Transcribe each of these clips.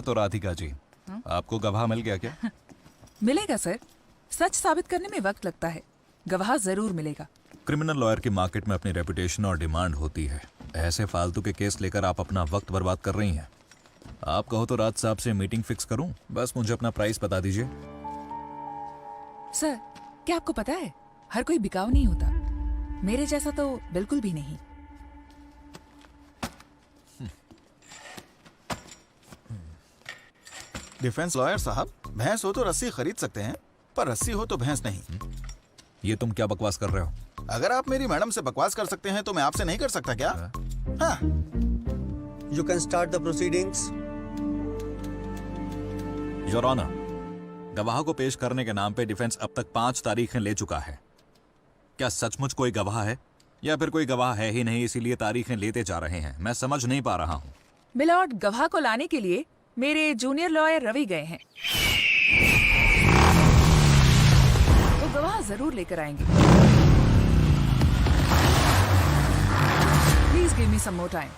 तो राधिका जी, आपको गवाह मिल गया क्या? मिलेगा सर, सच साबित करने में वक्त लगता है, गवाह जरूर मिलेगा। क्रिमिनल लॉयर की मार्केट में अपनी रेपुटेशन और डिमांड होती है। ऐसे फालतू के केस लेकर आप अपना वक्त बर्बाद कर रही हैं। आप कहो तो राज साहब से मीटिंग फिक्स करूं? बस मुझे अपना प्राइस बता दीजिए। सर, क्या आपको पता है, हर कोई बिकाऊ नहीं होता, मेरे जैसा तो बिल्कुल भी नहीं। डिफेंस लॉयर साहब, भैंस हो तो रस्सी खरीद सकते हैं, पर रस्सी हो तो भैंस नहीं। ये तुम क्या बकवास कर रहे हो? अगर आप मेरी मैडम से बकवास कर सकते हैं तो मैं आपसे नहीं कर सकता क्या? हाँ। You can start the proceedings. Your honour, गवाह को पेश करने के नाम पे डिफेंस अब तक 5 तारीखें ले चुका है। क्या सचमुच कोई गवाह है या फिर कोई गवाह है ही नहीं इसीलिए तारीखें लेते जा रहे हैं? मैं समझ नहीं पा रहा हूँ। मिलॉर्ड, गवाह को लाने के लिए मेरे जूनियर लॉयर रवि गए हैं, वो गवाह जरूर लेकर आएंगे। Please give me some more time.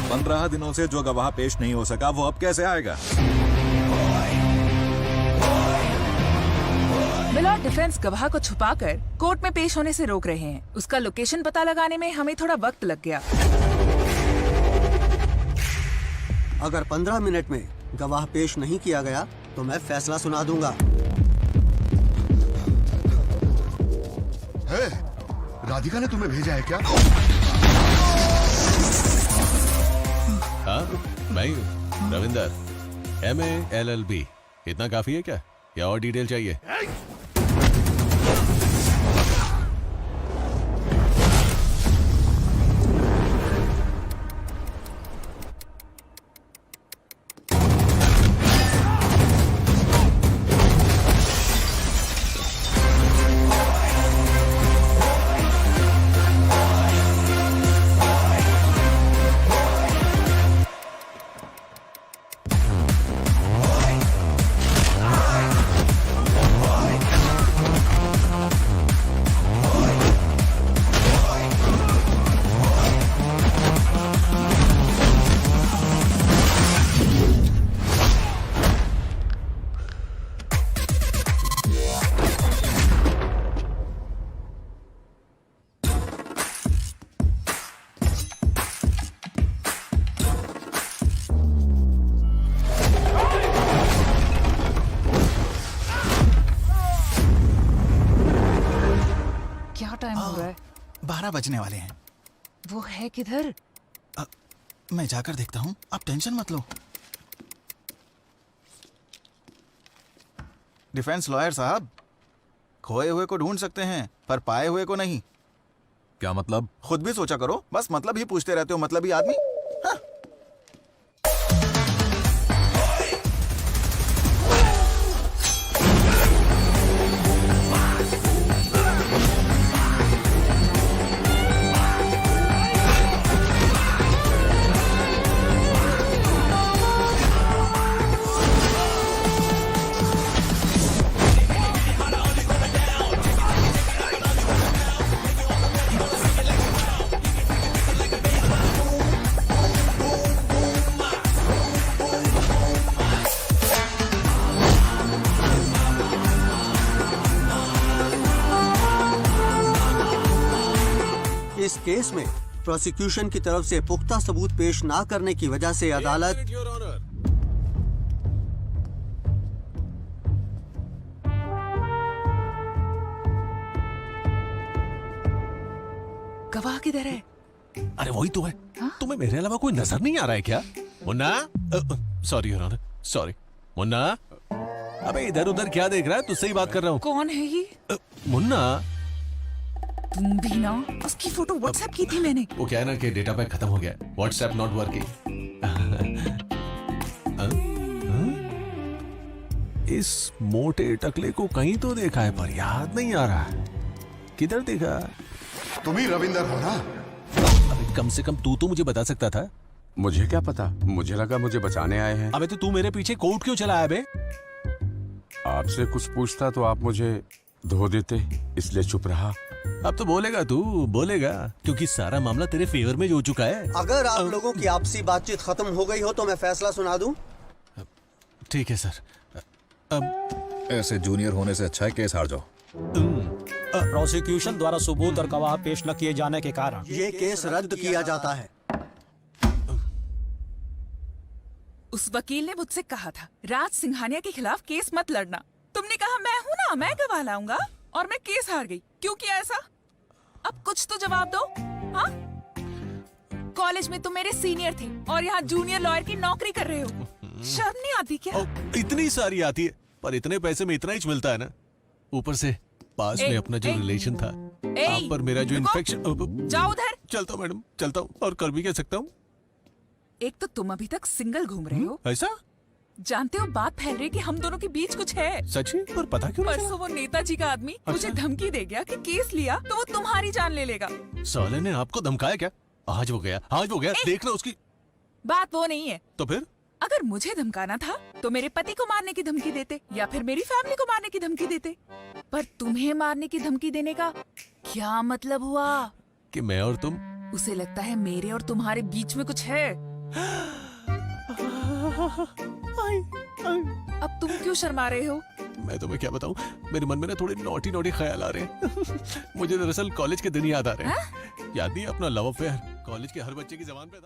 पंद्रह दिनों से जो गवाह पेश नहीं हो सका वो अब कैसे आएगा? मिलॉर्ड, डिफेंस गवाह को छुपाकर कोर्ट में पेश होने से रोक रहे हैं। उसका लोकेशन पता लगाने में हमें थोड़ा वक्त लग गया। अगर 15 मिनट में गवाह पेश नहीं किया गया तो मैं फैसला सुना दूंगा। है, राधिका ने तुम्हें भेजा है क्या? हाँ, मैं रविंदर, MA LLB। इतना काफी है क्या या और डिटेल चाहिए? टाइम हो रहा है? 12 बजने वाले हैं। वो है किधर? मैं जाकर देखता हूँ, आप टेंशन मत लो। डिफेंस लॉयर साहब, खोए हुए को ढूंढ सकते हैं पर पाए हुए को नहीं। क्या मतलब? खुद भी सोचा करो, बस मतलब ही पूछते रहते हो, मतलब ही आदमी। हाँ। इस केस में प्रोसिक्यूशन की तरफ से पुख्ता सबूत पेश ना करने की वजह से अदालत गवाह किधर है? अरे वही तो है। तुम्हें मेरे अलावा कोई नजर नहीं आ रहा है क्या? Munna, sorry your honour, sorry. Munna, अबे इधर उधर क्या देख रहा है? तुझसे ही बात कर रहा हूँ। कौन है ये? मुन्ना, तुम भी ना, उसकी फोटो व्हाट्सएप की थी मैंने। वो क्या है ना कि डेटा पैक खत्म हो गया, व्हाट्सएप नॉट वर्किंग। इस मोटे टकले को कहीं तो देखा है पर याद नहीं आ रहा। किधर देखा? तुम ही रविंदर हो ना? अबे कम से कम तू तो मुझे बता सकता था। मुझे क्या पता, मुझे लगा मुझे बचाने आए हैं। अबे तो तू मेरे पीछे कोर्ट क्यों चला है बे? आपसे कुछ पूछता तो आप मुझे धो देते, इसलिए चुप रहा। अब तो बोलेगा तू, बोलेगा, क्योंकि सारा मामला तेरे फेवर में हो चुका है। अगर आप लोगों की आपसी बातचीत खत्म हो गई हो तो मैं फैसला सुना दूं। ठीक है सर। अब ऐसे जूनियर होने से अच्छा है केस हार जाओ। प्रोसिक्यूशन द्वारा सबूत और गवाह पेश न किए जाने के कारण ये केस रद्द किया जाता है। उस वकील ने मुझसे कहा था राज सिंघानिया के खिलाफ केस मत लड़ना। तुमने कहा मैं हूँ ना, मैं गवाह लाऊंगा, और मैं केस हार गई। क्यों किया ऐसा? अब कुछ तो जवाब दो। हाँ, कॉलेज में तुम मेरे सीनियर थे और यहाँ जूनियर लॉयर की नौकरी कर रहे हो। शर्म नहीं आती क्या? इतनी सारी आती है, पर इतने पैसे में इतना ही मिलता है ना। ऊपर से पास में अपना जो रिलेशन था, आप पर मेरा जो इन्फेक्शन। जाओ उधर। चलता हूँ मैडम, चलता हूँ, और कर भी कह सकता हूँ। एक तो तुम अभी तक सिंगल घूम रहे हो, ऐसा? जानते हो बात फैल रही है कि हम दोनों के बीच कुछ है। सच है? पर पता क्यों नहीं चला? परसों वो नेताजी का आदमी मुझे धमकी दे गया कि केस लिया तो वो तुम्हारी जान ले लेगा। साले ने आपको धमकाया क्या? आज वो गया, आज वो गया, देखना उसकी। बात वो नहीं है। तो फिर? अगर मुझे धमकाना था तो मेरे पति को मारने की धमकी देते या फिर मेरी फैमिली को मारने की धमकी देते। पर तुम्हें मारने की धमकी देने का क्या मतलब हुआ? कि मैं और तुम? उसे लगता है मेरे और तुम्हारे बीच में कुछ है। अब तुम क्यों शर्मा रहे हो? मैं तुम्हें क्या बताऊं, मेरे मन में ना थोड़े नोटी नोटी ख्याल आ रहे हैं। मुझे दरअसल कॉलेज के दिन याद आ रहे हैं। याद नहीं अपना लव अफेयर कॉलेज के हर बच्चे की जबान पे था।